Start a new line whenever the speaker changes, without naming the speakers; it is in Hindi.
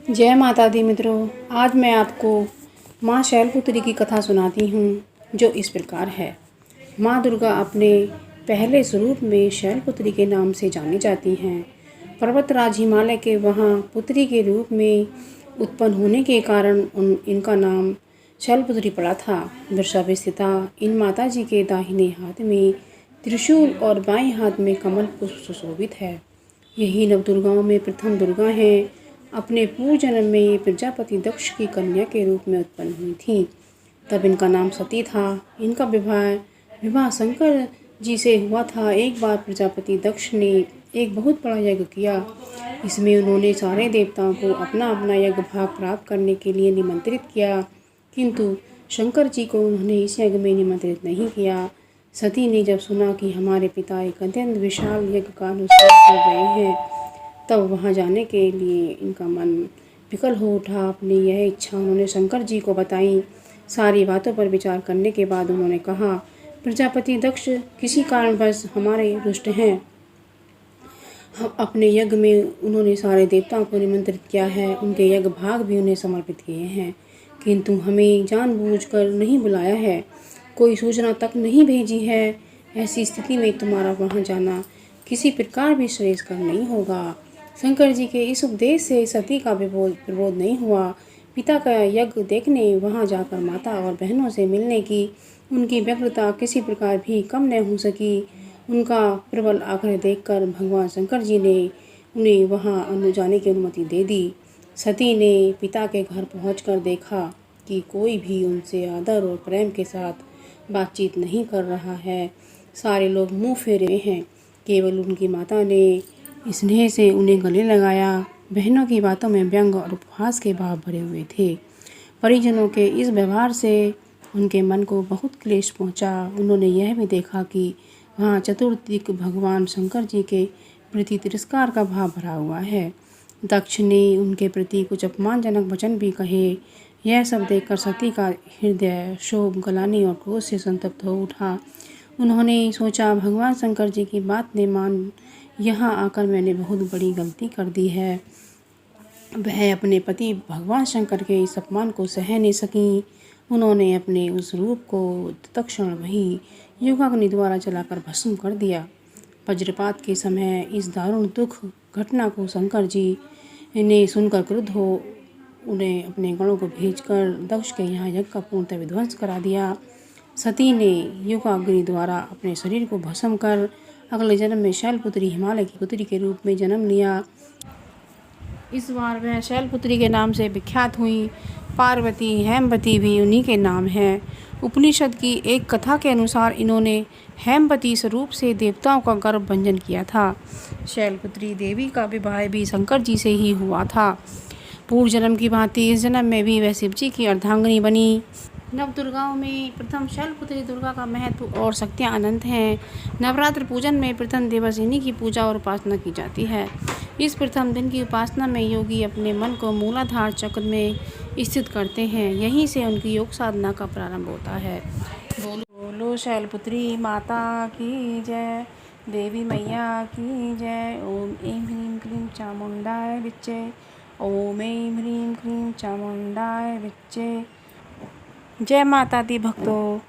जय माता दी मित्रों। आज मैं आपको माँ शैलपुत्री की कथा सुनाती हूँ, जो इस प्रकार है। माँ दुर्गा अपने पहले स्वरूप में शैलपुत्री के नाम से जानी जाती हैं। पर्वतराज हिमालय के वहाँ पुत्री के रूप में उत्पन्न होने के कारण इनका नाम शैलपुत्री पड़ा था। वृषभ स्थिता इन माता जी के दाहिने हाथ में त्रिशूल और बाएं हाथ में कमल पुष्प सुशोभित है। यही नवदुर्गाओं में प्रथम दुर्गा हैं। अपने पूर्व जन्म में ये प्रजापति दक्ष की कन्या के रूप में उत्पन्न हुई थी। तब इनका नाम सती था। इनका विवाह शंकर जी से हुआ था। एक बार प्रजापति दक्ष ने एक बहुत बड़ा यज्ञ किया। इसमें उन्होंने सारे देवताओं को अपना अपना यज्ञ भाग प्राप्त करने के लिए निमंत्रित किया, किंतु शंकर जी को उन्होंने इस यज्ञ में निमंत्रित नहीं किया। सती ने जब सुना कि हमारे पिता एक अत्यंत विशाल यज्ञ का अनुष्ठान कर रहे हैं, तब वहाँ जाने के लिए इनका मन विकल हो उठा। अपनी यह इच्छा उन्होंने शंकर जी को बताई। सारी बातों पर विचार करने के बाद उन्होंने कहा, प्रजापति दक्ष किसी कारणवश हमारे रुष्ट हैं। हम अपने यज्ञ में उन्होंने सारे देवताओं को निमंत्रित किया है, उनके यज्ञ भाग भी उन्हें समर्पित किए हैं, किंतु हमें जानबूझकर नहीं बुलाया है, कोई सूचना तक नहीं भेजी है। ऐसी स्थिति में तुम्हारा वहाँ जाना किसी प्रकार भी श्रेयस्कर नहीं होगा। शंकर जी के इस उपदेश से सती का प्रबोध नहीं हुआ। पिता का यज्ञ देखने वहां जाकर माता और बहनों से मिलने की उनकी व्यग्रता किसी प्रकार भी कम न हो सकी। उनका प्रबल आग्रह देखकर भगवान शंकर जी ने उन्हें वहां जाने की अनुमति दे दी। सती ने पिता के घर पहुंचकर देखा कि कोई भी उनसे आदर और प्रेम के साथ बातचीत नहीं कर रहा है। सारे लोग मुंह फेरे हैं। केवल उनकी माता ने स्नेह से उन्हें गले लगाया। बहनों की बातों में व्यंग और उपहास के भाव भरे हुए थे। परिजनों के इस व्यवहार से उनके मन को बहुत क्लेश पहुंचा। उन्होंने यह भी देखा कि वहाँ चतुर्दिक भगवान शंकर जी के प्रति तिरस्कार का भाव भरा हुआ है। दक्ष ने उनके प्रति कुछ अपमानजनक वचन भी कहे। यह सब देखकर सती का हृदय शोक, ग्लानि और क्रोध से संतप्त हो उठा। उन्होंने सोचा, भगवान शंकर जी की बात ने मान यहाँ आकर मैंने बहुत बड़ी गलती कर दी है। वह अपने पति भगवान शंकर के इस अपमान को सह नहीं सकी। उन्होंने अपने उस रूप को तत्क्षण वही योगाग्नि द्वारा जलाकर भस्म कर दिया। वज्रपात के समय इस दारुण दुख घटना को शंकर जी ने सुनकर क्रुद्ध हो उन्हें अपने गणों को भेजकर दक्ष के यहाँ यज्ञ का पूर्णतः विध्वंस करा दिया। सती ने योगाग्नि द्वारा अपने शरीर को भस्म कर अगले जन्म में शैलपुत्री हिमालय की पुत्री के रूप में जन्म लिया। इस बार वह शैलपुत्री के नाम से विख्यात हुई। पार्वती, हेमवती भी उन्हीं के नाम हैं। उपनिषद की एक कथा के अनुसार इन्होंने हेमवती स्वरूप से देवताओं का गर्भ भंजन किया था। शैलपुत्री देवी का विवाह भी शंकर जी से ही हुआ था। पूर्व जन्म की भांति इस जन्म में भी वह शिव जी की अर्धांगिनी बनी। नवदुर्गाओं में प्रथम शैलपुत्री दुर्गा का महत्व और शक्तियाँ अनंत हैं। नवरात्र पूजन में प्रथम दिवस इन्हीं की पूजा और उपासना की जाती है। इस प्रथम दिन की उपासना में योगी अपने मन को मूलाधार चक्र में स्थित करते हैं। यहीं से उनकी योग साधना का प्रारंभ होता है। बोलो शैलपुत्री माता की जय, देवी मैया की जय। ओम ऐं ह्रीं क्लीं चामुंडाय विच्चे, ओम ऐं ह्रीं क्लीं चामुंडाय विच्चे। जय माता दी भक्तों।